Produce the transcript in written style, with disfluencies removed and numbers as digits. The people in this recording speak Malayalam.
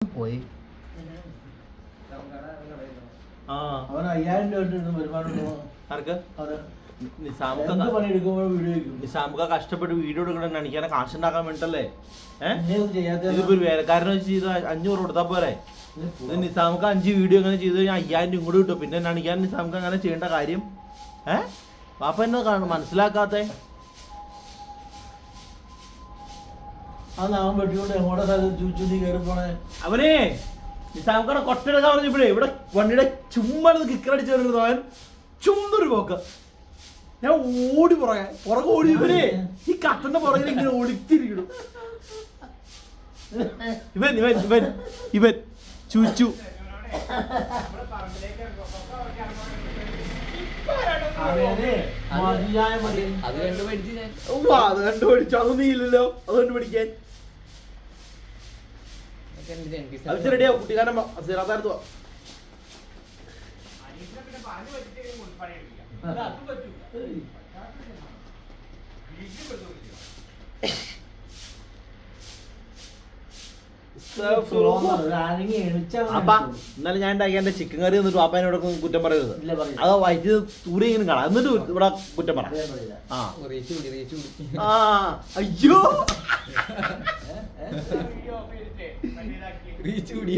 പോയി അവൻ 5000 രൂപ വരുമാനം ആർക്ക് നിസാമുക്ക കഷ്ടപ്പെട്ട് വീഡിയോ എടുക്കണം എനിക്കാനെ കാശുണ്ടാക്കാൻ വേണ്ടിട്ടല്ലേ ഇതിപ്പോ ഒരു വേലക്കാരനെ വെച്ച് ചെയ്ത് 500 കൊടുത്താ പോരെ ഇത് നിസാമുക്ക 5 വീഡിയോ അങ്ങനെ ചെയ്ത് കഴിഞ്ഞാൽ 5000 രൂപ കൂടി കിട്ടും. പിന്നെ കാണിക്കാൻ നിസാമുക്ക അങ്ങനെ ചെയ്യേണ്ട കാര്യം പാപ്പ എന്നെ മനസ്സിലാക്കാത്തെ അവനെ നിസാമുക്കാണ് കൊട്ടെടുക്കാൻ പറഞ്ഞപ്പോഴേ ഇവിടെ വണ്ടിയുടെ ചുമ്മാ കിക്കറടിച്ചു വരുന്നത് അവൻ ചുമ്മാരു പോക്ക. ഞാൻ ഓടി പുറകെ ഓടി ഇവനെ ഈ കട്ടന്റെ പുറകിൽ ഇങ്ങനെ ഒളിച്ചിരിക്കണം. ഇവൻ ഇവൻ ഇവൻ ഇവൻ ചൂച്ചു അത് കണ്ടുപിടിച്ച് ഞാൻ അത് കണ്ടുപിടിച്ചു. അതൊന്നും ഇല്ലല്ലോ അത് കണ്ടുപിടിക്കാൻ. അത് റെഡിയാ കുട്ടിക്കാരൻ സിറാത്താരത്ത് അപ്പ എന്നാലും ഞാൻ ഉണ്ടാക്കിയ എന്റെ ചിക്കൻ കറി എന്നിട്ട് പാപ്പനോട് കുറ്റം പറയരുത്. അത് വൈദ്യുതി തൂരെ ഇങ്ങനെ കാണാം എന്നിട്ട് ഇവിടെ കുറ്റം പറ. അയ്യോ റീച്ച് കൂടി